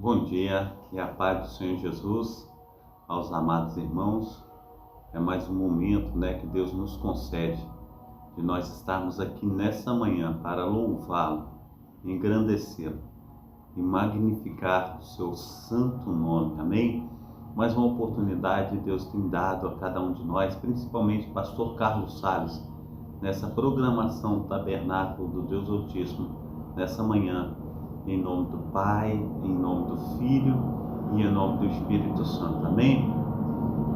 Bom dia e a paz do Senhor Jesus aos amados irmãos. É mais um momento, que Deus nos concede de nós estarmos aqui nessa manhã para louvá-lo, engrandecê-lo e magnificar o seu santo nome. Amém? Mais uma oportunidade Deus tem dado a cada um de nós, principalmente pastor Carlos Salles, nessa programação do Tabernáculo do Deus Altíssimo, nessa manhã. Em nome do Pai, em nome do Filho e em nome do Espírito Santo. Amém?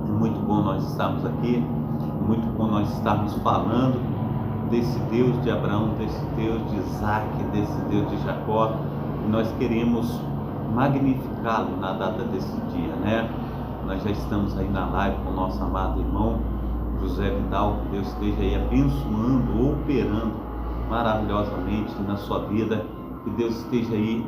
É muito bom nós estarmos aqui, é muito bom nós estarmos falando desse Deus de Abraão, desse Deus de Isaac, desse Deus de Jacó. E nós queremos magnificá-lo na data desse dia, Nós já estamos aí na live com o nosso amado irmão José Vidal. Que Deus esteja aí abençoando, operando maravilhosamente na sua vida. Que Deus esteja aí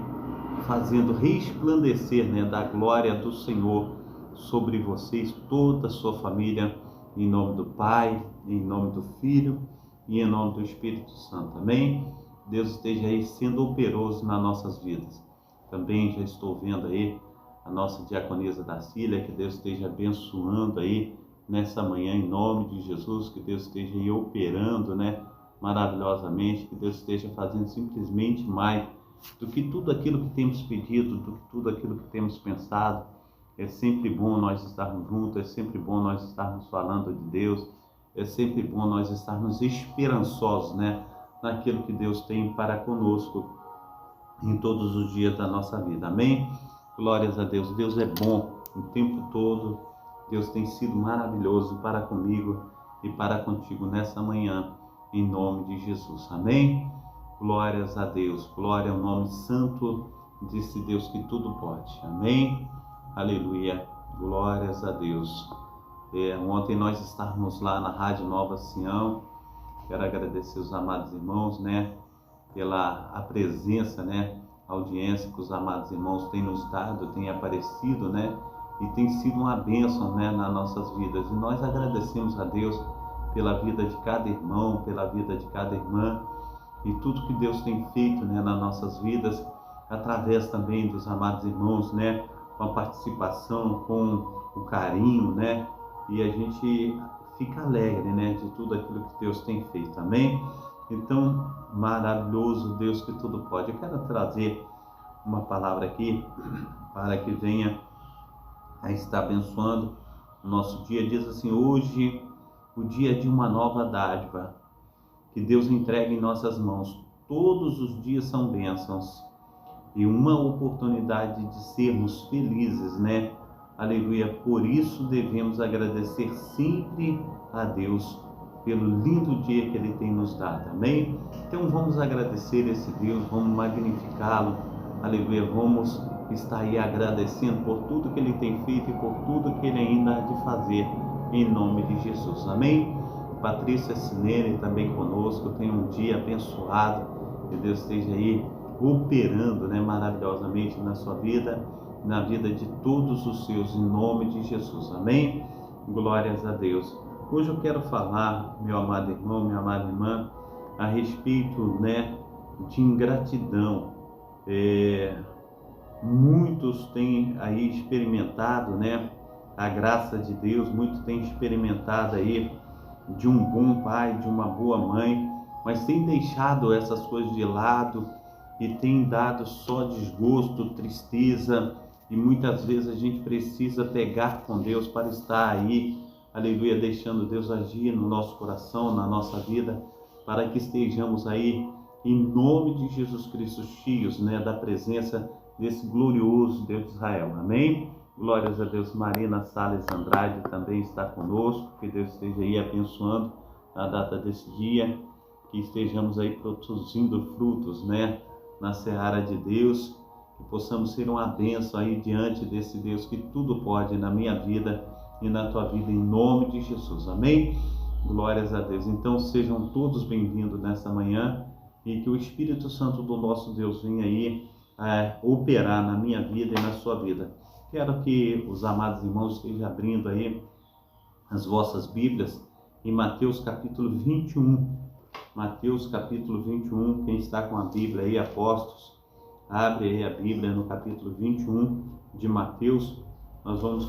fazendo resplandecer, da glória do Senhor sobre vocês, toda a sua família, em nome do Pai, em nome do Filho e em nome do Espírito Santo. Amém? Deus esteja aí sendo operoso nas nossas vidas. Também já estou vendo aí a nossa diaconisa Dacília. Que Deus esteja abençoando aí nessa manhã, em nome de Jesus. Que Deus esteja aí operando, maravilhosamente. Que Deus esteja fazendo simplesmente mais do que tudo aquilo que temos pedido, do que tudo aquilo que temos pensado. É sempre bom nós estarmos juntos, é sempre bom nós estarmos falando de Deus, é sempre bom nós estarmos esperançosos, naquilo que Deus tem para conosco em todos os dias da nossa vida. Amém? Glórias a Deus. Deus é bom o tempo todo. Deus tem sido maravilhoso para comigo e para contigo nessa manhã, em nome de Jesus. Amém? Glórias a Deus. Glória ao nome santo desse Deus que tudo pode. Amém? Aleluia. Glórias a Deus. Ontem nós estávamos lá na Rádio Nova Sião. Quero agradecer os amados irmãos, pela a presença, a audiência que os amados irmãos têm nos dado, têm aparecido, e tem sido uma bênção, nas nossas vidas. E nós agradecemos a Deus pela vida de cada irmão, pela vida de cada irmã e tudo que Deus tem feito, nas nossas vidas, através também dos amados irmãos, com a participação, com o carinho, e a gente fica alegre, de tudo aquilo que Deus tem feito. Amém? Então, maravilhoso Deus que tudo pode. Eu quero trazer uma palavra aqui para que venha a estar abençoando o nosso dia. Diz assim: hoje, o dia de uma nova dádiva que Deus entrega em nossas mãos. Todos os dias são bênçãos e uma oportunidade de sermos felizes, Aleluia. Por isso devemos agradecer sempre a Deus pelo lindo dia que Ele tem nos dado. Amém? Então vamos agradecer esse Deus, vamos magnificá-lo. Aleluia. Vamos estar aí agradecendo por tudo que Ele tem feito e por tudo que Ele ainda há de fazer, em nome de Jesus. Amém? Patrícia Sinene também conosco. Tenha um dia abençoado. Que Deus esteja aí operando, maravilhosamente na sua vida, na vida de todos os seus, em nome de Jesus. Amém? Glórias a Deus. Hoje eu quero falar, meu amado irmão, minha amada irmã, a respeito, de ingratidão. Muitos têm aí experimentado, a graça de Deus. Muitos têm experimentado aí de um bom pai, de uma boa mãe, mas tem deixado essas coisas de lado e tem dado só desgosto, tristeza, e muitas vezes a gente precisa pegar com Deus para estar aí, aleluia, deixando Deus agir no nosso coração, na nossa vida, para que estejamos aí, em nome de Jesus Cristo, cheios, da presença desse glorioso Deus de Israel. Amém? Glórias a Deus. Marina Salles Andrade também está conosco. Que Deus esteja aí abençoando a data desse dia, que estejamos aí produzindo frutos, na seara de Deus, que possamos ser uma bênção aí diante desse Deus que tudo pode na minha vida e na tua vida, em nome de Jesus. Amém? Glórias a Deus. Então sejam todos bem-vindos nessa manhã e que o Espírito Santo do nosso Deus venha aí operar na minha vida e na sua vida. Quero que os amados irmãos estejam abrindo aí as vossas Bíblias em Mateus capítulo 21. Mateus capítulo 21, quem está com a Bíblia aí, apóstolos, Abre aí a Bíblia no capítulo 21 de Mateus. Nós vamos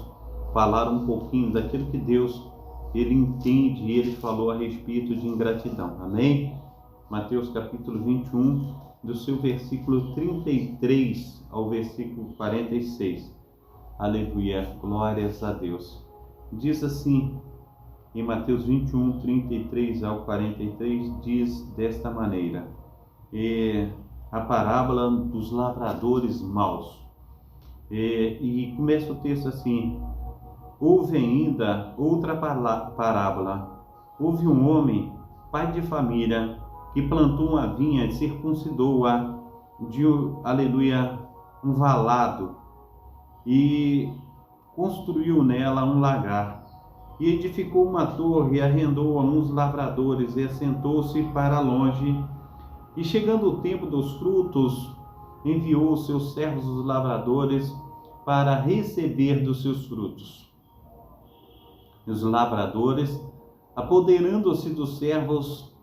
falar um pouquinho daquilo que Deus, Ele entende e Ele falou a respeito de ingratidão. Amém? Mateus capítulo 21, do seu versículo 33 ao versículo 46. Aleluia, glórias a Deus. Diz assim, em Mateus 21, 33 ao 43, diz desta maneira, a parábola dos lavradores maus. E começa o texto assim, houve ainda outra parábola. Houve um homem, pai de família, que plantou uma vinha e circuncidou-a de, aleluia, um valado e construiu nela um lagar. E edificou uma torre e arrendou a uns lavradores e assentou-se para longe. E chegando o tempo dos frutos, enviou os seus servos os lavradores para receber dos seus frutos. E os lavradores, apoderando-se dos servos,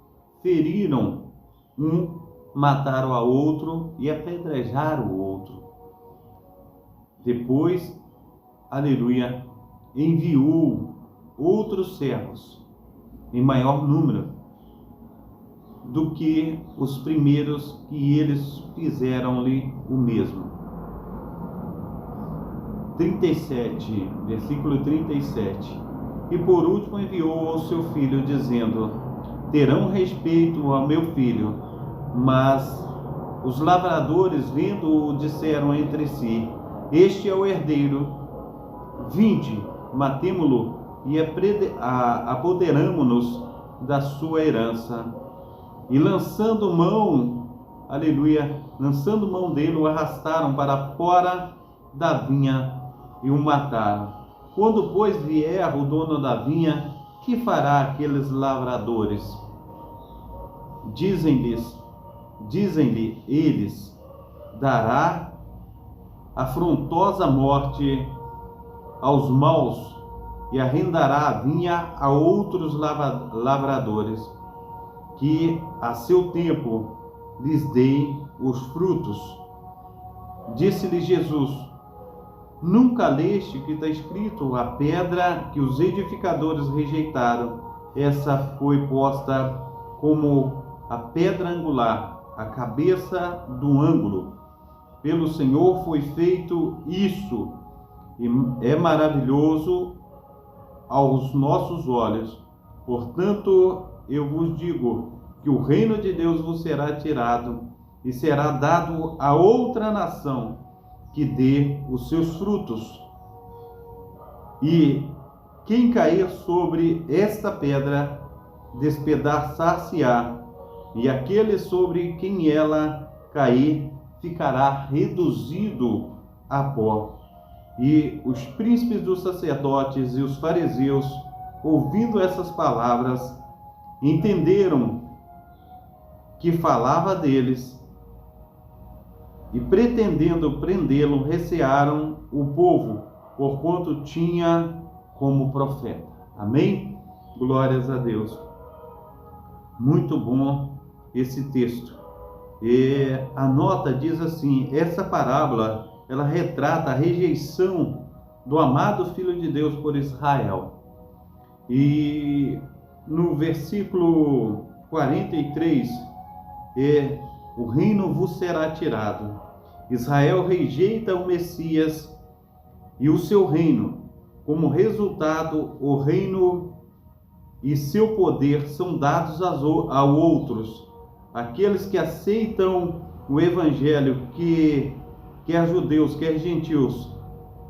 feriram um, mataram a outro e apedrejaram o outro. Depois, aleluia, enviou outros servos em maior número do que os primeiros, que eles fizeram-lhe o mesmo. 37, versículo 37. E por último enviou ao seu filho, dizendo, terão respeito ao meu filho. Mas os lavradores, vendo-o, disseram entre si, este é o herdeiro, vinde, matemo-lo e apoderamo-nos da sua herança. E lançando mão, aleluia, lançando mão dele, o arrastaram para fora da vinha e o mataram. Quando, pois, vier o dono da vinha, que fará aqueles lavradores? Dizem-lhe eles, dará afrontosa morte aos maus e arrendará a vinha a outros lavradores, que a seu tempo lhes deem os frutos. Disse-lhe Jesus, nunca leste que está escrito, a pedra que os edificadores rejeitaram, essa foi posta como a pedra angular, a cabeça do ângulo. Pelo Senhor foi feito isso, e é maravilhoso aos nossos olhos. Portanto, eu vos digo que o reino de Deus vos será tirado e será dado a outra nação que dê os seus frutos. E quem cair sobre esta pedra despedaçar-se-á, e aquele sobre quem ela cair ficará reduzido a pó. E os príncipes dos sacerdotes e os fariseus, ouvindo essas palavras, entenderam que falava deles, e pretendendo prendê-lo, recearam o povo, porquanto tinha como profeta. Amém? Glórias a Deus. Muito bom esse texto. E a nota diz assim, essa parábola, ela retrata a rejeição do amado Filho de Deus por Israel. E no versículo 43, o reino vos será tirado. Israel rejeita o Messias e o seu reino. Como resultado, o reino e seu poder são dados a outros, aqueles que aceitam o evangelho, quer judeus, quer gentios.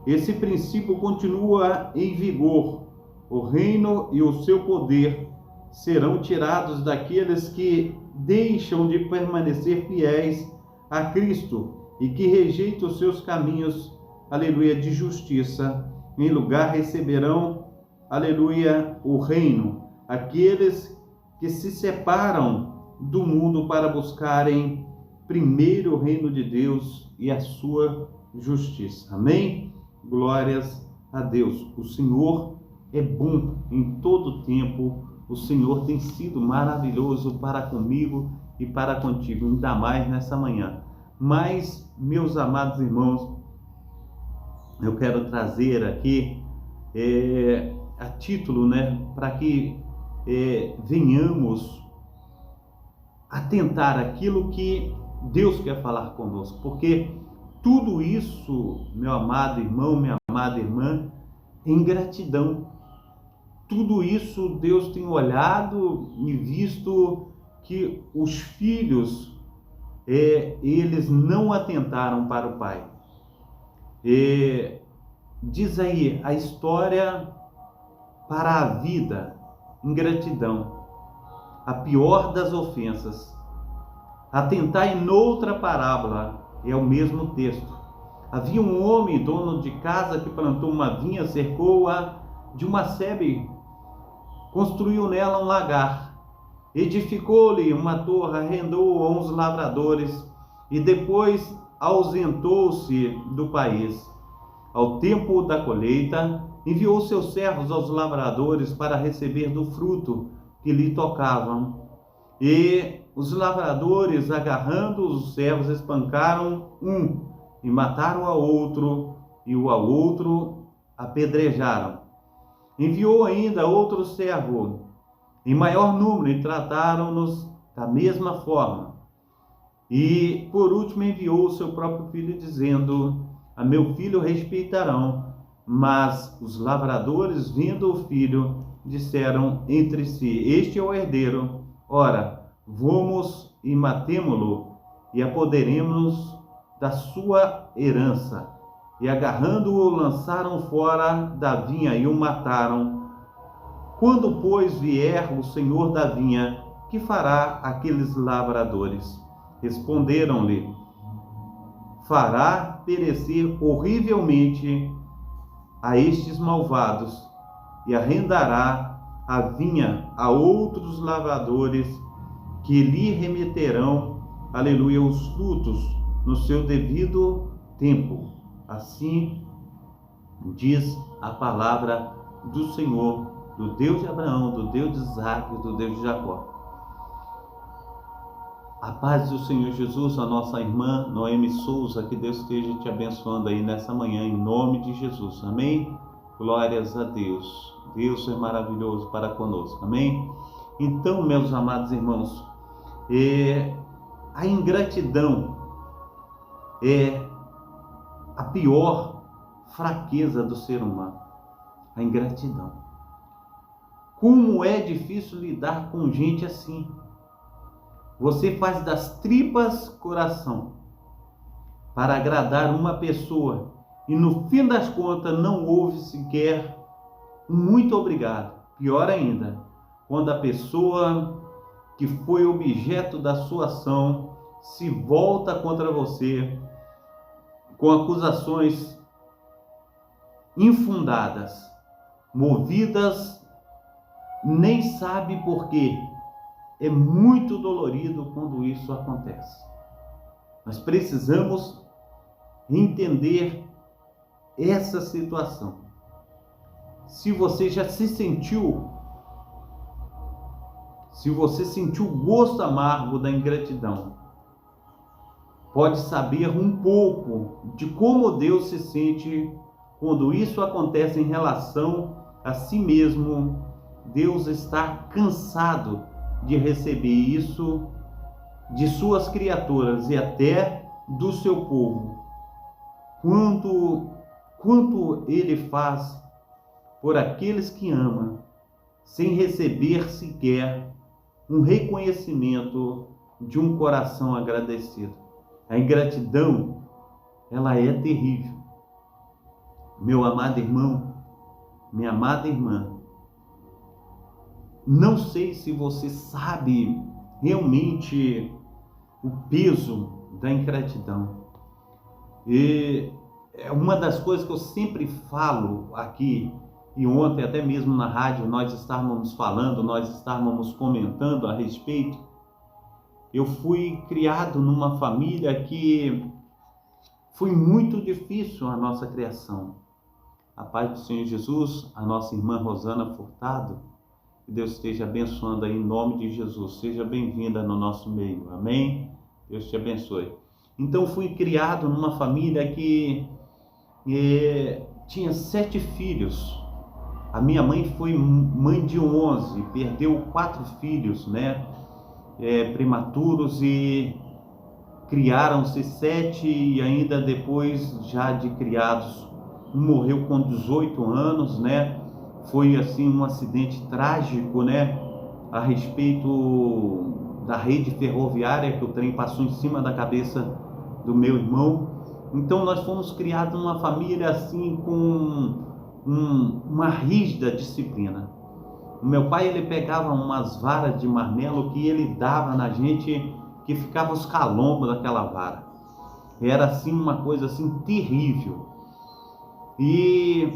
Esse princípio continua em vigor. O reino e o seu poder serão tirados daqueles que deixam de permanecer fiéis a Cristo e que rejeitam os seus caminhos, aleluia, de justiça. Em lugar receberão, aleluia, o reino. Aqueles que se separam do mundo para buscarem primeiro o reino de Deus e a sua justiça. Amém? Glórias a Deus. O Senhor é bom em todo tempo. O Senhor tem sido maravilhoso para comigo e para contigo, ainda mais nessa manhã. Mas, meus amados irmãos, eu quero trazer aqui a título, para que venhamos atentar aquilo que Deus quer falar conosco, porque tudo isso, meu amado irmão, minha amada irmã, é ingratidão. Tudo isso Deus tem olhado e visto que os filhos, eles não atentaram para o Pai. Diz aí a história para a vida, ingratidão, a pior das ofensas. Atentai noutra parábola, é o mesmo texto. Havia um homem, dono de casa, que plantou uma vinha, cercou-a de uma sebe, construiu nela um lagar, edificou-lhe uma torre, arrendou a uns lavradores e depois ausentou-se do país. Ao tempo da colheita, enviou seus servos aos lavradores para receber do fruto que lhe tocavam. E os lavradores, agarrando os servos, espancaram um e mataram ao outro, e o ao outro apedrejaram. Enviou ainda outro servo em maior número e trataram-nos da mesma forma. E por último enviou o seu próprio filho, dizendo: a meu filho respeitarão. Mas os lavradores, vendo o filho, disseram entre si: este é o herdeiro, ora, vamos e matemo-lo e apoderemo-nos da sua herança. E agarrando-o, lançaram fora da vinha e o mataram. Quando, pois, vier o senhor da vinha, que fará aqueles lavradores? Responderam-lhe: fará perecer horrivelmente a estes malvados, e arrendará a vinha a outros lavradores, que lhe remeterão, aleluia, os frutos no seu devido tempo. Assim diz a palavra do Senhor, do Deus de Abraão, do Deus de Isaac, do Deus de Jacó. A paz do Senhor Jesus, a nossa irmã Noemi Souza, que Deus esteja te abençoando aí nessa manhã, em nome de Jesus, amém? Glórias a Deus, Deus é maravilhoso para conosco, amém? Então, meus amados irmãos, a ingratidão é a pior fraqueza do ser humano, a ingratidão. Como é difícil lidar com gente assim. Você faz das tripas coração para agradar uma pessoa e no fim das contas não houve sequer um muito obrigado. Pior ainda, quando a pessoa que foi objeto da sua ação se volta contra você com acusações infundadas, movidas nem sabe por quê. É muito dolorido quando isso acontece. Nós precisamos entender essa situação. Se você já se sentiu, se você sentiu o gosto amargo da ingratidão, pode saber um pouco de como Deus se sente quando isso acontece em relação a si mesmo. Deus está cansado de receber isso de suas criaturas e até do seu povo. Quanto ele faz por aqueles que ama, sem receber sequer um reconhecimento de um coração agradecido. A ingratidão, ela é terrível. Meu amado irmão, minha amada irmã, não sei se você sabe realmente o peso da ingratidão. E é uma das coisas que eu sempre falo aqui, e ontem até mesmo na rádio nós estávamos falando, nós estávamos comentando a respeito. Eu fui criado numa família que foi muito difícil a nossa criação. A paz do Senhor Jesus, a nossa irmã Rosana Furtado, que Deus esteja abençoando aí em nome de Jesus. Seja bem-vinda no nosso meio. Amém? Deus te abençoe. Então fui criado numa família que tinha 7 filhos. A minha mãe foi mãe de 11, perdeu 4 filhos, né, prematuros, e criaram-se 7, e ainda depois, já de criados, um morreu com 18 anos, né? Foi assim um acidente trágico, né? A respeito da rede ferroviária, que o trem passou em cima da cabeça do meu irmão. Então nós fomos criados numa família assim com uma rígida disciplina. O meu pai, ele pegava umas varas de marmelo que ele dava na gente, que ficava os calombos daquela vara. Era assim uma coisa assim terrível. E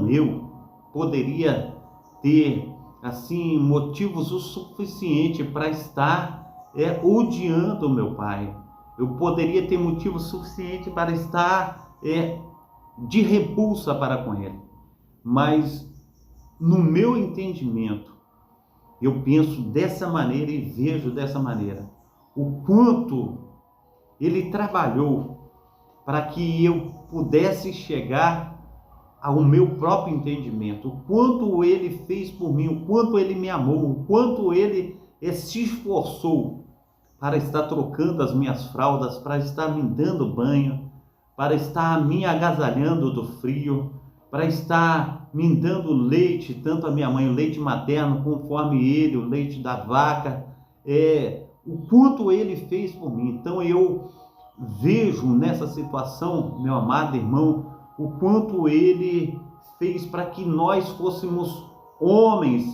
eu poderia ter assim motivos o suficiente para estar odiando o meu pai. Eu poderia ter motivo suficiente para estar de repulsa para com ele. Mas no meu entendimento, eu penso dessa maneira e vejo dessa maneira o quanto ele trabalhou para que eu pudesse chegar ao meu próprio entendimento, o quanto ele fez por mim, o quanto ele me amou, o quanto ele se esforçou para estar trocando as minhas fraldas, para estar me dando banho, para estar me agasalhando do frio, para estar me dando leite, tanto a minha mãe, o leite materno, conforme ele, o leite da vaca, o quanto ele fez por mim. Então eu vejo nessa situação, meu amado irmão, o quanto ele fez para que nós fôssemos homens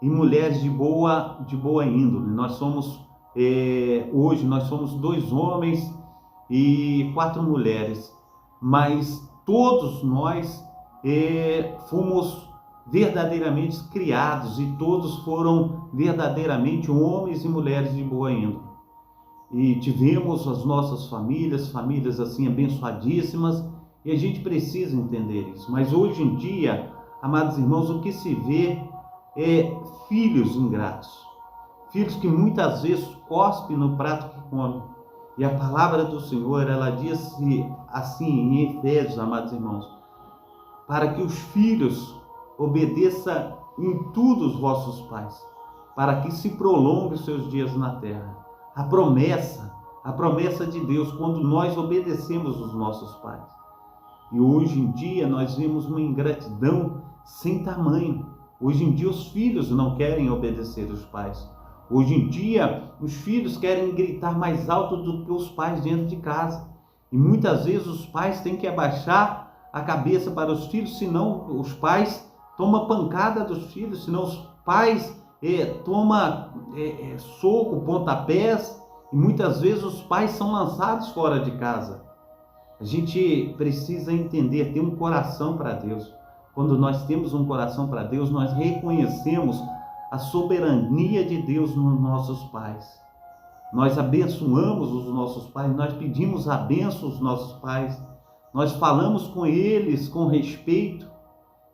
e mulheres de boa índole. Nós somos, hoje nós somos 2 homens e 4 mulheres, mas todos nós fomos verdadeiramente criados, e todos foram verdadeiramente homens e mulheres de boa índole. E tivemos as nossas famílias assim abençoadíssimas, e a gente precisa entender isso. Mas hoje em dia, amados irmãos, o que se vê é filhos ingratos, filhos que muitas vezes cospem no prato que comem. E a palavra do Senhor, ela diz assim em Efésios, amados irmãos, para que os filhos obedeçam em tudo os vossos pais, para que se prolonguem os seus dias na terra. A promessa de Deus, quando nós obedecemos os nossos pais. E hoje em dia nós vemos uma ingratidão sem tamanho. Hoje em dia os filhos não querem obedecer os pais. Hoje em dia os filhos querem gritar mais alto do que os pais dentro de casa. E muitas vezes os pais têm que abaixar a cabeça para os filhos, senão os pais tomam pancada dos filhos, senão os pais tomam soco, pontapés, e muitas vezes os pais são lançados fora de casa. A gente precisa entender, ter um coração para Deus. Quando nós temos um coração para Deus, nós reconhecemos a soberania de Deus nos nossos pais. Nós abençoamos os nossos pais, nós pedimos a bênção aos nossos pais, nós falamos com eles com respeito.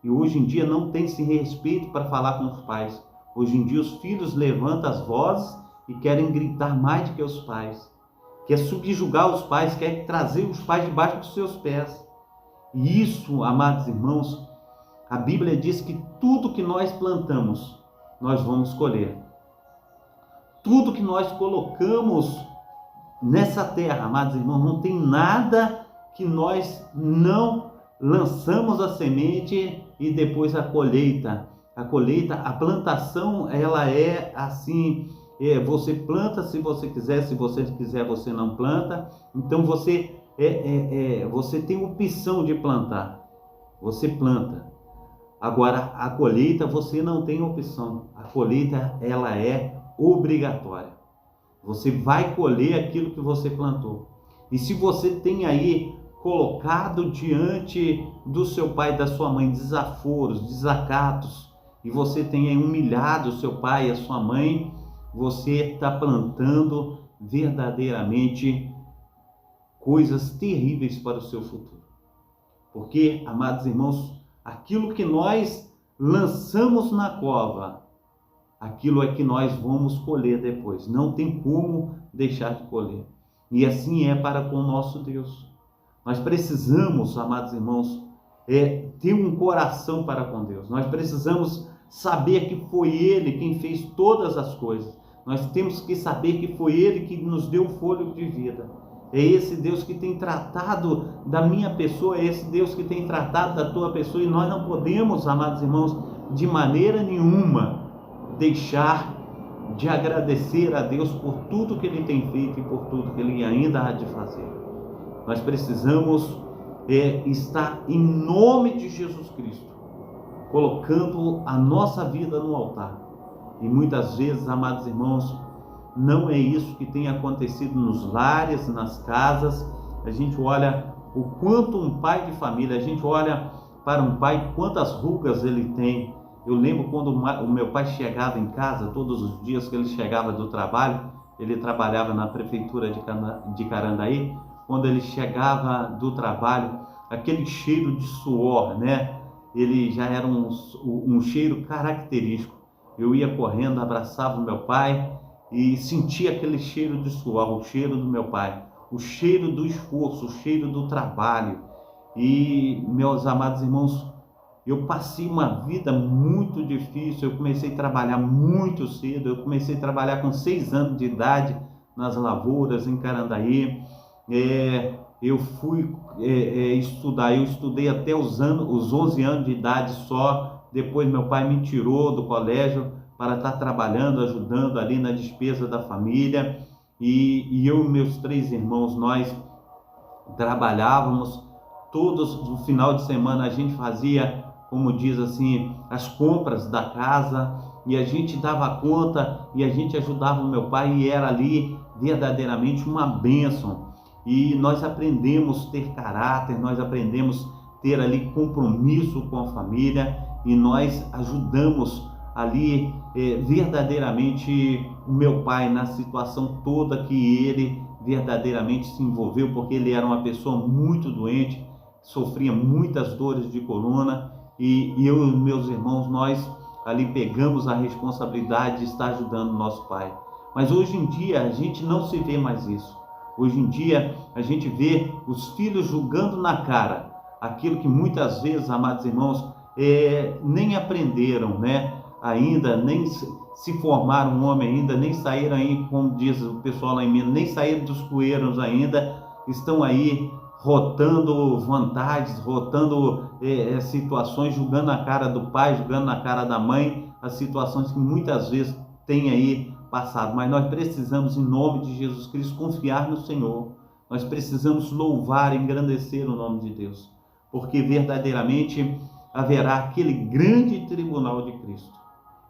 E hoje em dia não tem esse respeito para falar com os pais. Hoje em dia os filhos levantam as vozes e querem gritar mais do que os pais. Quer subjugar os pais, quer trazer os pais debaixo dos seus pés. E isso, amados irmãos, a Bíblia diz que tudo que nós plantamos, nós vamos colher. Tudo que nós colocamos nessa terra, amados irmãos, não tem nada que nós não lançamos a semente e depois a colheita. A plantação, ela é assim, você planta se você quiser, se você quiser você não planta. Então você tem opção de plantar, você planta. Agora a colheita você não tem opção, a colheita ela é obrigatória. Você vai colher aquilo que você plantou. E se você tem aí colocado diante do seu pai e da sua mãe desaforos, desacatos, e você tem aí humilhado o seu pai e a sua mãe, você está plantando verdadeiramente coisas terríveis para o seu futuro. Porque, amados irmãos, aquilo que nós lançamos na cova, aquilo é que nós vamos colher depois. Não tem como deixar de colher. E assim é para com o nosso Deus. Nós precisamos, amados irmãos, ter um coração para com Deus. Nós precisamos saber que foi Ele quem fez todas as coisas. Nós temos que saber que foi Ele que nos deu o fôlego de vida. É esse Deus que tem tratado da minha pessoa, é esse Deus que tem tratado da tua pessoa, e nós não podemos, amados irmãos, de maneira nenhuma deixar de agradecer a Deus por tudo que Ele tem feito e por tudo que Ele ainda há de fazer. Nós precisamos estar em nome de Jesus Cristo, colocando a nossa vida no altar. E muitas vezes, amados irmãos, não é isso que tem acontecido nos lares, nas casas. A gente olha o quanto um pai de família, a gente olha para um pai, quantas rugas ele tem. Eu lembro quando o meu pai chegava em casa, todos os dias que ele chegava do trabalho, ele trabalhava na prefeitura de Carandaí. Quando ele chegava do trabalho, aquele cheiro de suor, né? Ele já era um cheiro característico. Eu ia correndo, abraçava o meu pai e sentia aquele cheiro de suor, o cheiro do meu pai, o cheiro do esforço, o cheiro do trabalho. E, meus amados irmãos, eu passei uma vida muito difícil. Eu comecei a trabalhar muito cedo. Eu comecei a trabalhar com 6 anos de idade nas lavouras em Carandaí. Eu fui estudar. Eu estudei até os 11 anos de idade só. Depois meu pai me tirou do colégio para estar trabalhando, ajudando ali na despesa da família. E eu e meus 3 irmãos, nós trabalhávamos. Todos no final de semana a gente fazia, como diz assim, as compras da casa, e a gente dava conta e a gente ajudava o meu pai, e era ali verdadeiramente uma bênção. E nós aprendemos a ter caráter, nós aprendemos a ter ali compromisso com a família, e nós ajudamos ali verdadeiramente o meu pai na situação toda que ele verdadeiramente se envolveu, porque ele era uma pessoa muito doente, sofria muitas dores de coluna, e eu e meus irmãos, nós ali pegamos a responsabilidade de estar ajudando o nosso pai. Mas hoje em dia a gente não se vê mais isso. Hoje em dia a gente vê os filhos julgando na cara aquilo que muitas vezes, amados irmãos, nem aprenderam, né? Ainda, nem se formaram um homem ainda, nem saíram aí, como diz o pessoal lá em Minas, nem saíram dos cueiros ainda, estão aí rotando vantagens, rotando situações, julgando na cara do pai, julgando na cara da mãe, as situações que muitas vezes tem aí passado. Mas nós precisamos, em nome de Jesus Cristo, confiar no Senhor. Nós precisamos louvar e engrandecer o nome de Deus, porque verdadeiramente haverá aquele grande tribunal de Cristo.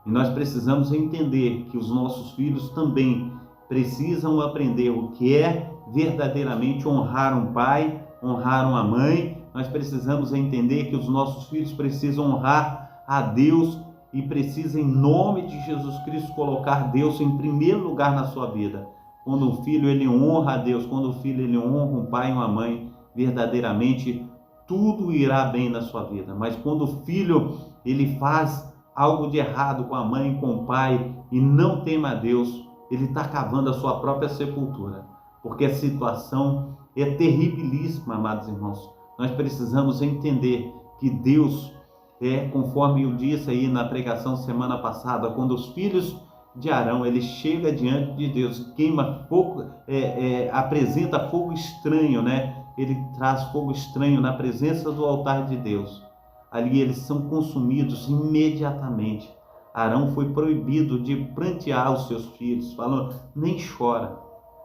E nós precisamos entender que os nossos filhos também precisam aprender o que é verdadeiramente honrar um pai, honrar uma mãe. Nós precisamos entender que os nossos filhos precisam honrar a Deus e precisam, em nome de Jesus Cristo, colocar Deus em primeiro lugar na sua vida. Quando um filho ele honra a Deus, quando o filho ele honra um pai e uma mãe, verdadeiramente tudo irá bem na sua vida. Mas quando o filho ele faz algo de errado com a mãe, com o pai, e não teme a Deus, ele está cavando a sua própria sepultura, porque a situação é terribilíssima, amados irmãos. Nós precisamos entender que Deus conforme eu disse aí na pregação semana passada, quando os filhos de Arão, ele chega diante de Deus, queima fogo, apresenta fogo estranho, né? Ele traz fogo estranho na presença do altar de Deus. Ali eles são consumidos imediatamente. Arão foi proibido de prantear os seus filhos, falando, nem chora,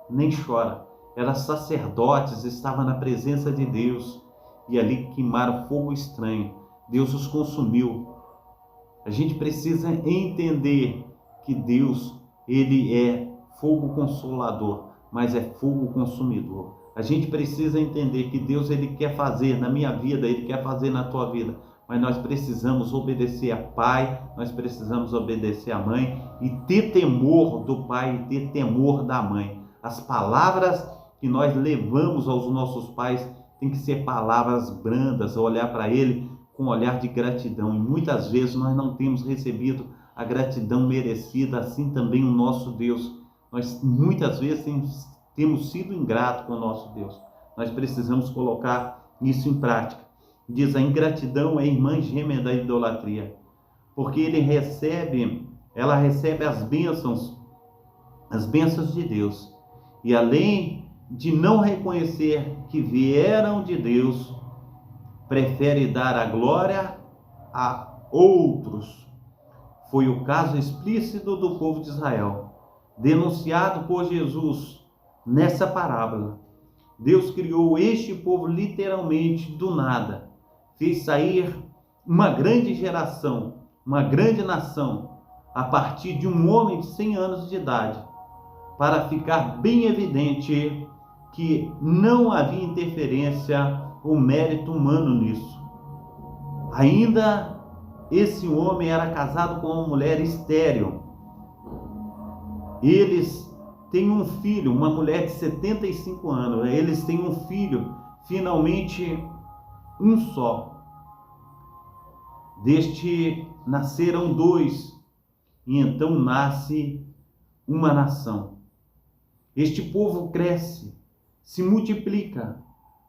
nem chora. Eram sacerdotes, estavam na presença de Deus, e ali queimaram fogo estranho. Deus os consumiu. A gente precisa entender que Deus, ele é fogo consolador, mas é fogo consumidor. A gente precisa entender que Deus, ele quer fazer na minha vida, ele quer fazer na tua vida, mas nós precisamos obedecer a pai, nós precisamos obedecer a mãe e ter temor do pai e ter temor da mãe. As palavras que nós levamos aos nossos pais tem que ser palavras brandas, olhar para ele com um olhar de gratidão. E muitas vezes nós não temos recebido a gratidão merecida, assim também o nosso Deus. Nós muitas vezes temos sido ingratos com o nosso Deus. Nós precisamos colocar isso em prática. Diz: a ingratidão é irmã gêmea da idolatria, porque ela recebe as bênçãos de Deus, e além de não reconhecer que vieram de Deus, prefere dar a glória a outros. Foi o caso explícito do povo de Israel, denunciado por Jesus nessa parábola. Deus criou este povo literalmente do nada, fez sair uma grande geração, uma grande nação, a partir de um homem de 100 anos de idade, para ficar bem evidente que não havia interferência ou mérito humano nisso. Ainda esse homem era casado com uma mulher estéril. Eles têm um filho, uma mulher de 75 anos. Eles têm um filho, finalmente um só. Deste nasceram 2, e então nasce uma nação. Este povo cresce, se multiplica,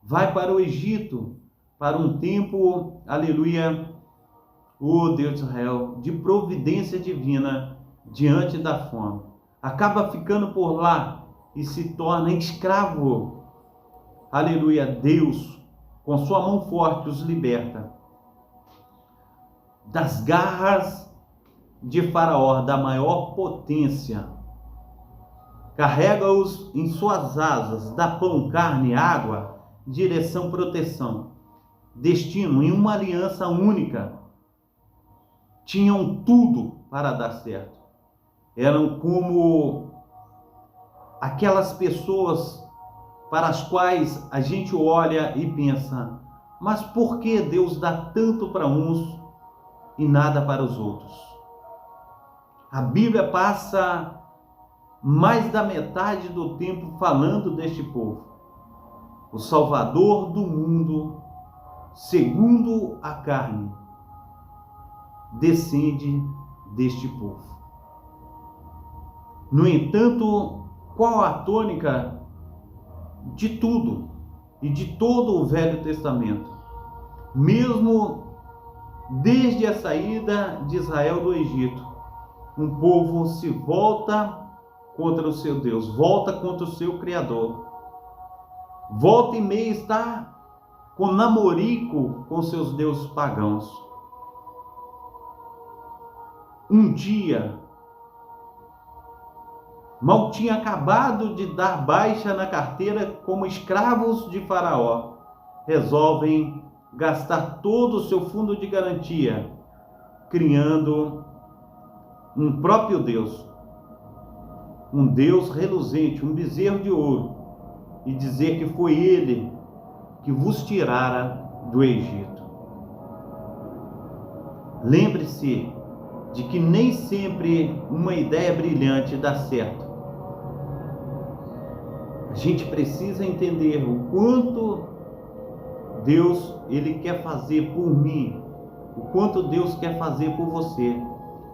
vai para o Egito, para um tempo, aleluia, Deus de Israel, de providência divina diante da fome. Acaba ficando por lá e se torna escravo. Aleluia, Deus, com sua mão forte, os liberta das garras de Faraó, da maior potência. Carrega-os em suas asas, dá pão, carne, água, direção, proteção, destino, em uma aliança única. Tinham tudo para dar certo. Eram como aquelas pessoas para as quais a gente olha e pensa: mas por que Deus dá tanto para uns e nada para os outros? A Bíblia passa mais da metade do tempo falando deste povo. O Salvador do mundo, segundo a carne, descende deste povo. No entanto, qual a tônica de tudo e de todo o Velho Testamento? Mesmo desde a saída de Israel do Egito, um povo se volta contra o seu Deus, volta contra o seu Criador. Volta e meia está com namorico com seus deuses pagãos. Um dia, mal tinha acabado de dar baixa na carteira como escravos de Faraó, resolvem gastar todo o seu fundo de garantia, criando um próprio Deus, um Deus reluzente, um bezerro de ouro, e dizer que foi ele que vos tirara do Egito. Lembre-se de que nem sempre uma ideia brilhante dá certo. A gente precisa entender o quanto Deus ele quer fazer por mim, o quanto Deus quer fazer por você,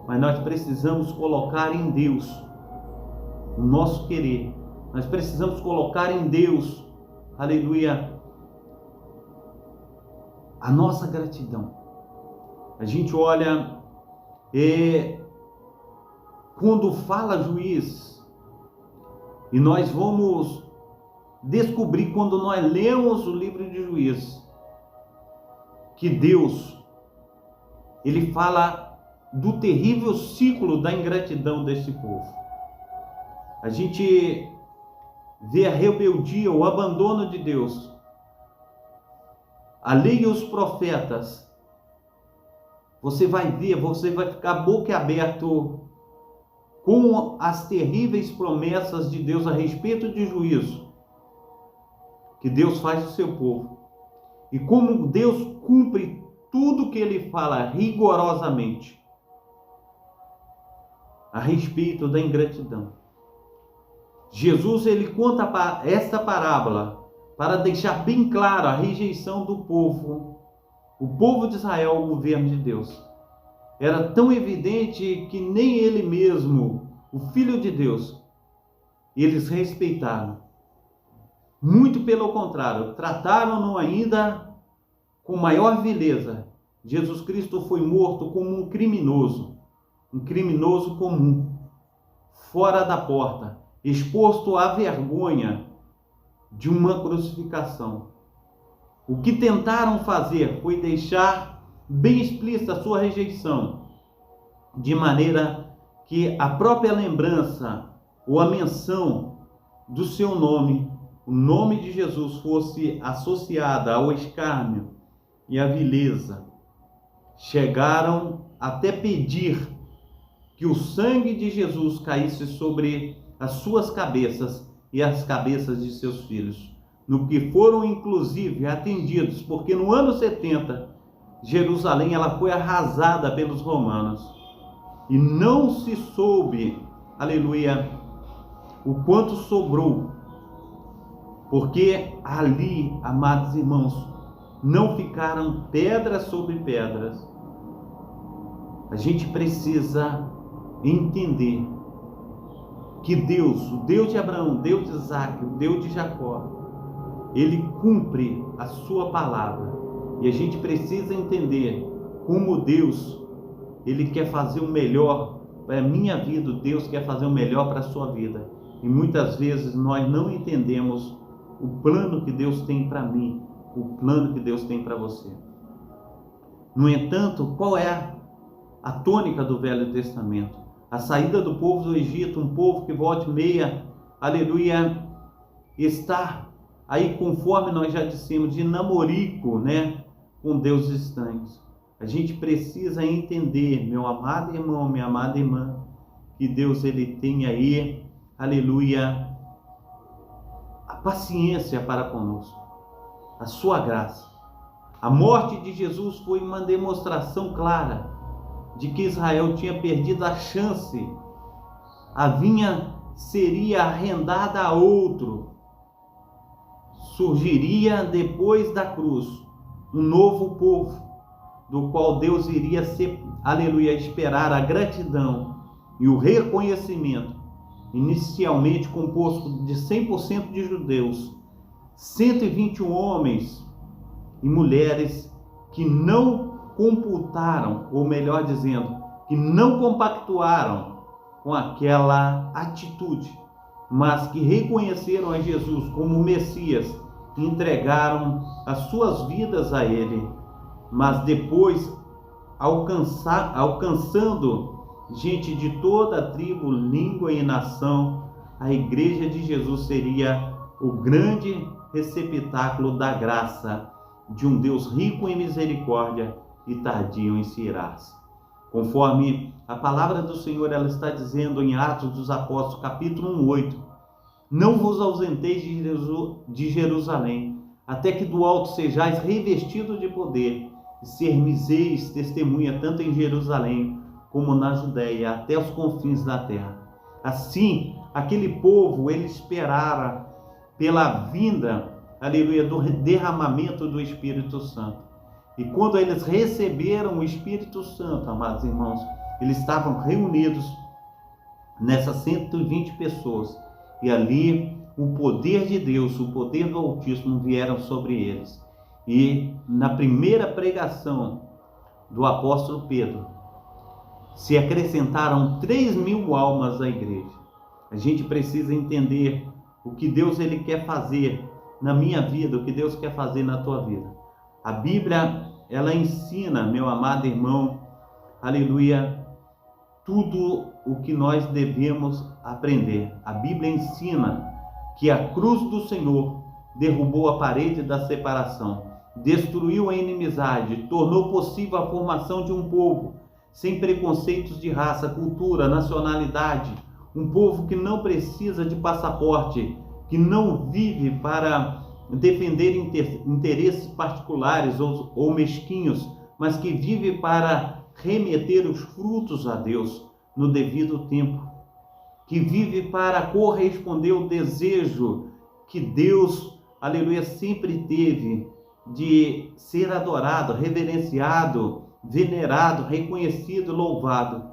mas nós precisamos colocar em Deus o nosso querer. Nós precisamos colocar em Deus, aleluia, a nossa gratidão. A gente olha, quando fala Juiz, e nós vamos descobrir quando nós lemos o livro de Juiz, que Deus, ele fala do terrível ciclo da ingratidão desse povo. A gente vê a rebeldia, o abandono de Deus, a lei e os profetas. Você vai ver, você vai ficar boquiaberto com as terríveis promessas de Deus a respeito de juízo que Deus faz ao seu povo, e como Deus cumpre tudo que ele fala rigorosamente a respeito da ingratidão. Jesus ele conta esta parábola para deixar bem claro a rejeição do povo, o povo de Israel, ao governo de Deus. era tão evidente que nem ele mesmo, o Filho de Deus, eles respeitaram. Muito pelo contrário, trataram-no ainda com maior vileza. Jesus Cristo foi morto como um criminoso comum, fora da porta, exposto à vergonha de uma crucificação. O que tentaram fazer foi deixar bem explícita a sua rejeição, de maneira que a própria lembrança ou a menção do seu nome, o nome de Jesus, fosse associada ao escárnio e à vileza. Chegaram até pedir que o sangue de Jesus caísse sobre as suas cabeças e as cabeças de seus filhos, no que foram inclusive atendidos, porque no ano 70, Jerusalém ela foi arrasada pelos romanos, e não se soube, aleluia, o quanto sobrou, porque ali, amados irmãos, não ficaram pedras sobre pedras. A gente precisa entender que Deus, o Deus de Abraão, o Deus de Isaac, o Deus de Jacó, ele cumpre a sua palavra. E a gente precisa entender como Deus, ele quer fazer o melhor para a minha vida, Deus quer fazer o melhor para a sua vida. E muitas vezes nós não entendemos o plano que Deus tem para mim, o plano que Deus tem para você. No entanto, qual é a tônica do Velho Testamento? A saída do povo do Egito, um povo que volta e meia, aleluia, está aí, conforme nós já dissemos, de namorico, né, com deuses estranhos. A gente precisa entender, meu amado irmão, minha amada irmã, que Deus ele tem aí, aleluia, a paciência para conosco, a sua graça. A morte de Jesus foi uma demonstração clara de que Israel tinha perdido a chance, a vinha seria arrendada a outro. Surgiria depois da cruz um novo povo, do qual Deus iria aleluia, esperar a gratidão e o reconhecimento, inicialmente composto de 100% de judeus, 121 homens e mulheres que não computaram, ou melhor dizendo, que não compactuaram com aquela atitude, mas que reconheceram a Jesus como o Messias, entregaram as suas vidas a Ele, mas depois, alcançando gente de toda a tribo, língua e nação, a igreja de Jesus seria o grande receptáculo da graça de um Deus rico em misericórdia e tardio em se irar-se. Conforme a palavra do Senhor, ela está dizendo em Atos dos Apóstolos, capítulo 1:8, não vos ausenteis de Jerusalém, até que do alto sejais revestidos de poder, e sermiseis testemunha tanto em Jerusalém como na Judéia, até os confins da terra. Assim, aquele povo, ele esperara pela vinda, aleluia, do derramamento do Espírito Santo. E quando eles receberam o Espírito Santo, amados irmãos, eles estavam reunidos nessas 120 pessoas. E ali o poder de Deus, o poder do Altíssimo vieram sobre eles. E na primeira pregação do apóstolo Pedro, se acrescentaram 3.000 almas à igreja. A gente precisa entender o que Deus ele quer fazer na minha vida, o que Deus quer fazer na tua vida. A Bíblia, ela ensina, meu amado irmão, aleluia, tudo o que nós devemos aprender. A Bíblia ensina que a cruz do Senhor derrubou a parede da separação, destruiu a inimizade, tornou possível a formação de um povo sem preconceitos de raça, cultura, nacionalidade, um povo que não precisa de passaporte, que não vive para defender interesses particulares ou mesquinhos, mas que vive para remeter os frutos a Deus no devido tempo, que vive para corresponder ao desejo que Deus, aleluia, sempre teve de ser adorado, reverenciado venerado, reconhecido, louvado.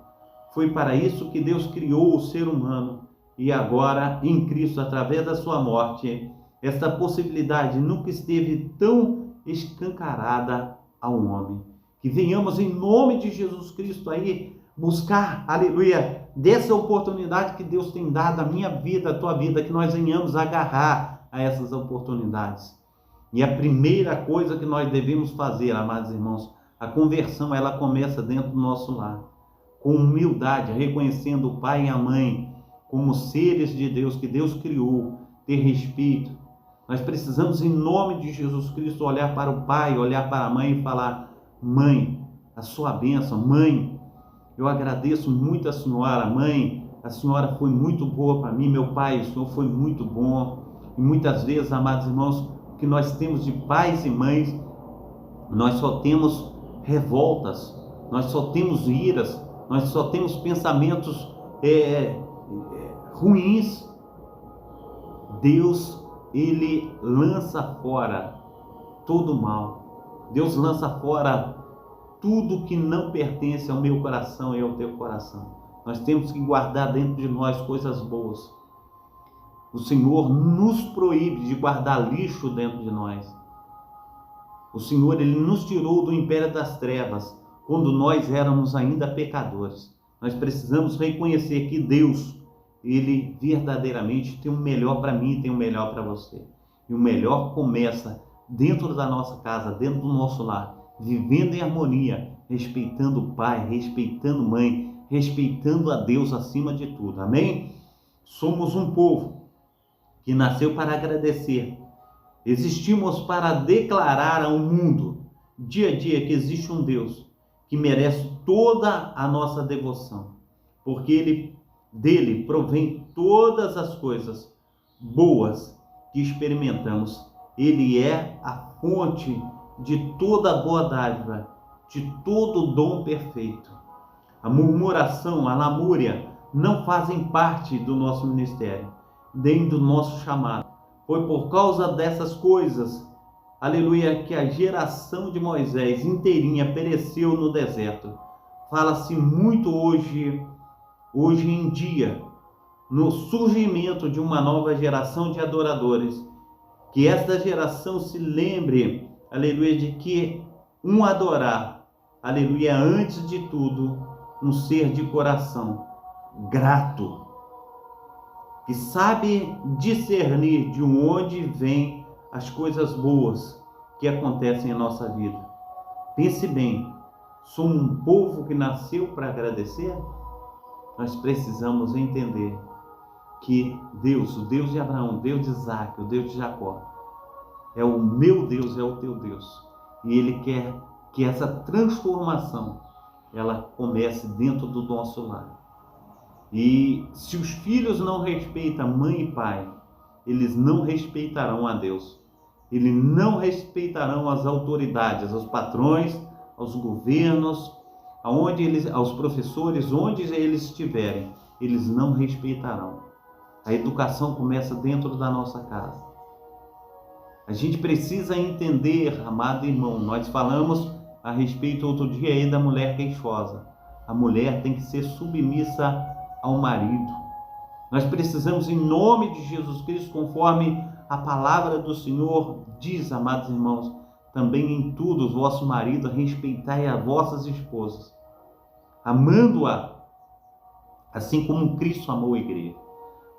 Foi para isso que Deus criou o ser humano. E agora, em Cristo, através da sua morte, essa possibilidade nunca esteve tão escancarada ao homem. Que venhamos, em nome de Jesus Cristo, aí buscar, aleluia, dessa oportunidade que Deus tem dado à minha vida, à tua vida, que nós venhamos agarrar a essas oportunidades. E a primeira coisa que nós devemos fazer, amados irmãos, a conversão, ela começa dentro do nosso lar, com humildade, reconhecendo o pai e a mãe como seres de Deus, que Deus criou, ter respeito. Nós precisamos, em nome de Jesus Cristo, olhar para o pai, olhar para a mãe e falar: mãe, a sua bênção, mãe, eu agradeço muito a senhora, mãe, a senhora foi muito boa para mim, meu pai, o senhor foi muito bom. E muitas vezes, amados irmãos, o que nós temos de pais e mães, nós só temos revoltas, nós só temos iras, nós só temos pensamentos ruins. Deus, ele lança fora todo o mal. Deus lança fora tudo que não pertence ao meu coração e ao teu coração. Nós temos que guardar dentro de nós coisas boas. O Senhor nos proíbe de guardar lixo dentro de nós. O Senhor, ele nos tirou do império das trevas, quando nós éramos ainda pecadores. Nós precisamos reconhecer que Deus, ele verdadeiramente tem o melhor para mim, tem o melhor para você. E o melhor começa dentro da nossa casa, dentro do nosso lar, vivendo em harmonia, respeitando o pai, respeitando a mãe, respeitando a Deus acima de tudo. Amém? Somos um povo que nasceu para agradecer. Existimos para declarar ao mundo, dia a dia, que existe um Deus que merece toda a nossa devoção, porque dele provém todas as coisas boas que experimentamos. Ele é a fonte de toda boa dádiva, de todo dom perfeito. A murmuração, a lamúria não fazem parte do nosso ministério, nem do nosso chamado. Foi por causa dessas coisas, aleluia, que a geração de Moisés inteirinha pereceu no deserto. Fala-se muito hoje em dia, no surgimento de uma nova geração de adoradores, que esta geração se lembre, aleluia, de que adorar, aleluia, antes de tudo, um ser de coração grato, que sabe discernir de onde vêm as coisas boas que acontecem em nossa vida. Pense bem, somos um povo que nasceu para agradecer? Nós precisamos entender que Deus, o Deus de Abraão, o Deus de Isaac, o Deus de Jacó, é o meu Deus, é o teu Deus. E Ele quer que essa transformação, ela comece dentro do nosso lar. E se os filhos não respeitam mãe e pai, eles não respeitarão a Deus. Eles não respeitarão as autoridades, aos patrões, aos governos, aos professores, onde eles estiverem, eles não respeitarão. A educação começa dentro da nossa casa. A gente precisa entender, amado irmão, nós falamos a respeito outro dia aí da mulher queixosa. A mulher tem que ser submissa ao marido. Nós precisamos, em nome de Jesus Cristo, conforme a palavra do Senhor diz, amados irmãos, também em tudo, os vossos maridos, respeitai as vossas esposas, amando-a, assim como Cristo amou a igreja.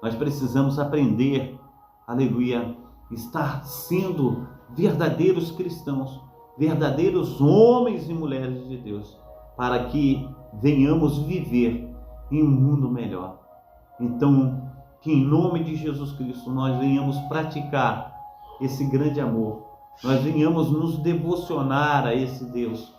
Nós precisamos aprender, aleluia, estar sendo verdadeiros cristãos, verdadeiros homens e mulheres de Deus, para que venhamos viver em um mundo melhor. Então, que em nome de Jesus Cristo nós venhamos praticar esse grande amor, nós venhamos nos devocionar a esse Deus,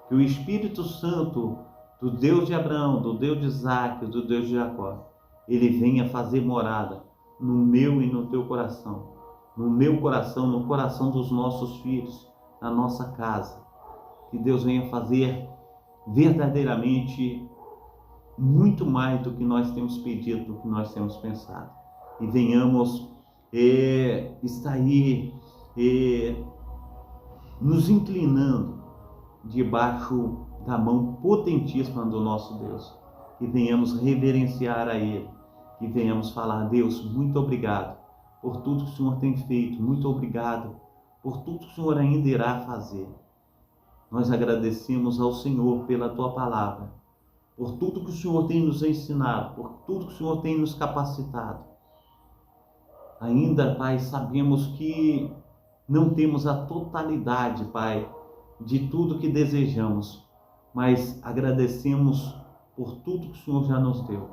que o Espírito Santo do Deus de Abraão, do Deus de Isaac, do Deus de Jacó, ele venha fazer morada no meu e no teu coração, no meu coração, no coração dos nossos filhos, na nossa casa. Que Deus venha fazer verdadeiramente muito mais do que nós temos pedido, do que nós temos pensado. E venhamos estar aí nos inclinando debaixo da mão potentíssima do nosso Deus. Que venhamos reverenciar a Ele, que venhamos falar: Deus, muito obrigado por tudo que o Senhor tem feito, muito obrigado por tudo que o Senhor ainda irá fazer. Nós agradecemos ao Senhor pela Tua palavra, por tudo que o Senhor tem nos ensinado, por tudo que o Senhor tem nos capacitado. Ainda, Pai, sabemos que não temos a totalidade, Pai, de tudo que desejamos, mas agradecemos por tudo que o Senhor já nos deu.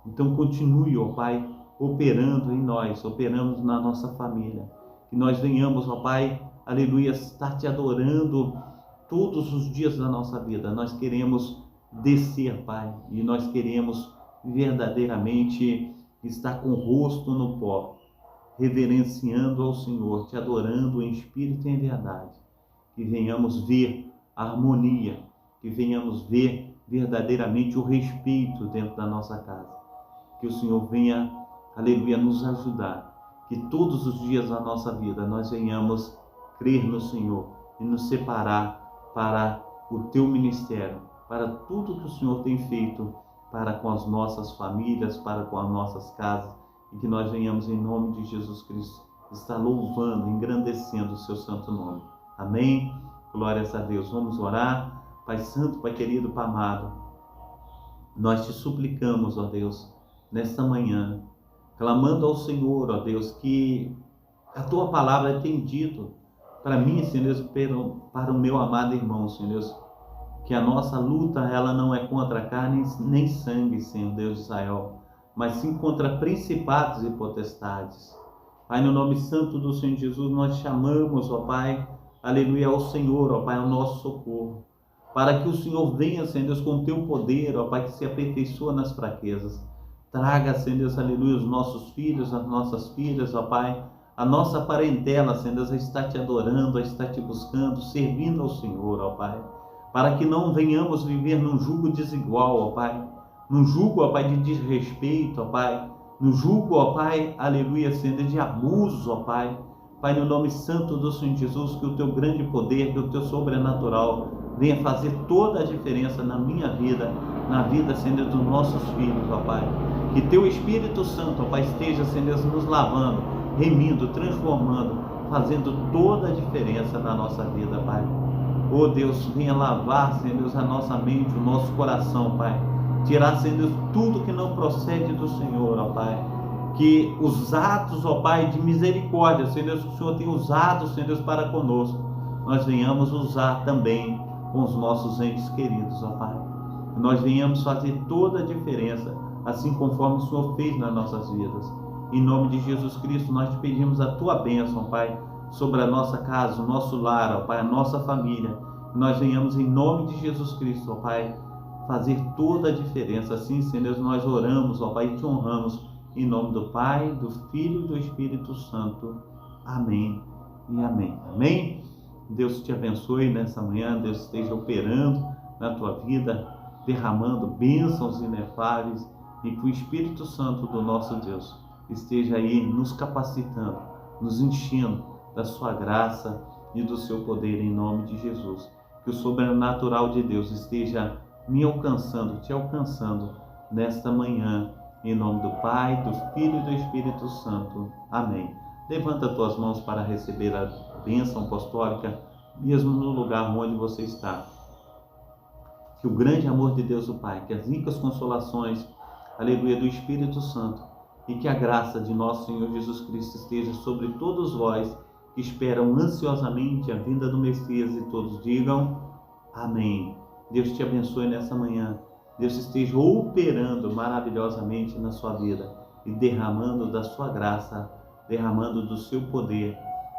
Então continue, ó Pai, operando em nós, operando na nossa família. Que nós venhamos, ó Pai, aleluia, estar Te adorando todos os dias da nossa vida. Nós queremos descer, Pai, e nós queremos verdadeiramente estar com o rosto no pó, reverenciando ao Senhor, Te adorando em espírito e em verdade. Que venhamos ver a harmonia, que venhamos ver verdadeiramente o respeito dentro da nossa casa. Que o Senhor venha, aleluia, nos ajudar. Que todos os dias da nossa vida nós venhamos crer no Senhor e nos separar para o Teu ministério, para tudo que o Senhor tem feito para com as nossas famílias, para com as nossas casas, e que nós venhamos, em nome de Jesus Cristo, estar louvando, engrandecendo o Seu santo nome. Amém? Glórias a Deus. Vamos orar. Pai Santo, Pai querido, Pai amado, nós Te suplicamos, ó Deus, nesta manhã, clamando ao Senhor, ó Deus, que a Tua palavra tem dito para mim, Senhor Deus, para o meu amado irmão, Senhor Deus, que a nossa luta, ela não é contra carne nem sangue, Senhor Deus de Israel, mas sim contra principados e potestades. Pai, no nome santo do Senhor Jesus, nós chamamos, ó Pai, aleluia, ao Senhor, ó Pai, ao nosso socorro, para que o Senhor venha, Senhor Deus, com o Teu poder, ó Pai, que se aperfeiçoa nas fraquezas. Traga, Senhor Deus, aleluia, os nossos filhos, as nossas filhas, ó Pai, a nossa parentela, Senhor Deus, a estar Te adorando, a estar Te buscando, servindo ao Senhor, ó Pai, para que não venhamos viver num jugo desigual, ó Pai, num jugo, ó Pai, de desrespeito, ó Pai, no jugo, ó Pai, aleluia, Senhor Deus, de abusos, ó Pai. Pai, no nome santo do Senhor Jesus, que o Teu grande poder, que o Teu sobrenatural venha fazer toda a diferença na minha vida, na vida, Senhor Deus, dos nossos filhos, ó Pai. Que Teu Espírito Santo, ó Pai, esteja, Senhor Deus, nos lavando, remindo, transformando, fazendo toda a diferença na nossa vida, Pai. Ó Deus, venha lavar, Senhor Deus, a nossa mente, o nosso coração, Pai. Tirar, Senhor Deus, tudo que não procede do Senhor, ó Pai. Que os atos, ó Pai, de misericórdia, Senhor Deus, que o Senhor tem usado, Senhor Deus, para conosco, nós venhamos usar também com os nossos entes queridos, ó Pai. Que nós venhamos fazer toda a diferença, assim conforme o Senhor fez nas nossas vidas. Em nome de Jesus Cristo, nós Te pedimos a Tua bênção, Pai, sobre a nossa casa, o nosso lar, ó Pai, a nossa família. Que nós venhamos, em nome de Jesus Cristo, ó Pai, fazer toda a diferença. Assim, Senhor Deus, nós oramos, ó Pai, e Te honramos. Em nome do Pai, do Filho e do Espírito Santo. Amém e amém. Amém? Deus te abençoe nessa manhã. Deus esteja operando na tua vida, derramando bênçãos inefáveis, e que o Espírito Santo do nosso Deus esteja aí nos capacitando, nos enchendo da sua graça e do seu poder, em nome de Jesus. Que o sobrenatural de Deus esteja me alcançando, te alcançando nesta manhã. Em nome do Pai, do Filho e do Espírito Santo. Amém. Levanta as tuas mãos para receber a bênção apostólica, mesmo no lugar onde você está. Que o grande amor de Deus, o Pai, que as ricas consolações, aleluia, do Espírito Santo, e que a graça de nosso Senhor Jesus Cristo esteja sobre todos vós que esperam ansiosamente a vinda do Messias, e todos digam amém. Deus te abençoe nessa manhã. Deus esteja operando maravilhosamente na sua vida e derramando da sua graça, derramando do seu poder,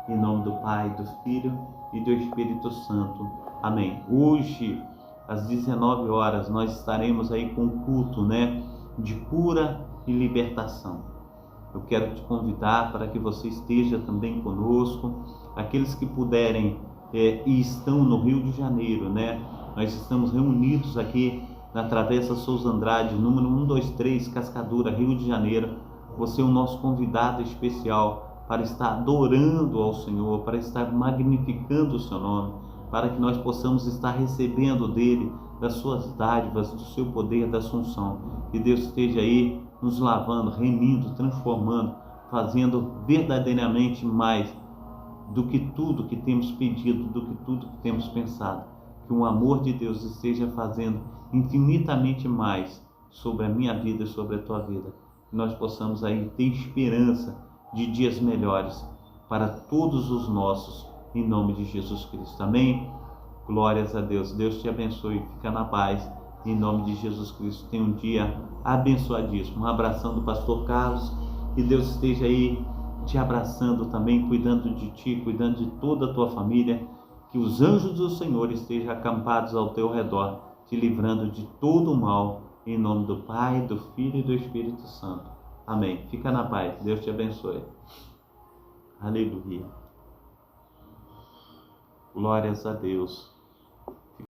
em nome do Pai, do Filho e do Espírito Santo. Amém. Hoje, às 19 horas, nós estaremos aí com um culto, de cura e libertação. Eu quero te convidar para que você esteja também conosco. Aqueles que puderem e estão no Rio de Janeiro, nós estamos reunidos aqui na Travessa Souza Andrade, número 123, Cascadura, Rio de Janeiro. Você é o nosso convidado especial para estar adorando ao Senhor, para estar magnificando o seu nome, para que nós possamos estar recebendo dele, das suas dádivas, do seu poder, da sua unção. Que Deus esteja aí nos lavando, remindo, transformando, fazendo verdadeiramente mais do que tudo que temos pedido, do que tudo que temos pensado. Que o amor de Deus esteja fazendo infinitamente mais sobre a minha vida e sobre a tua vida. Que nós possamos aí ter esperança de dias melhores para todos os nossos, em nome de Jesus Cristo. Amém? Glórias a Deus. Deus te abençoe. Fica na paz, em nome de Jesus Cristo. Tenha um dia abençoadíssimo. Um abração do pastor Carlos. Que Deus esteja aí te abraçando também, cuidando de ti, cuidando de toda a tua família. Que os anjos do Senhor estejam acampados ao teu redor, te livrando de todo o mal, em nome do Pai, do Filho e do Espírito Santo. Amém. Fica na paz. Deus te abençoe. Aleluia. Glórias a Deus.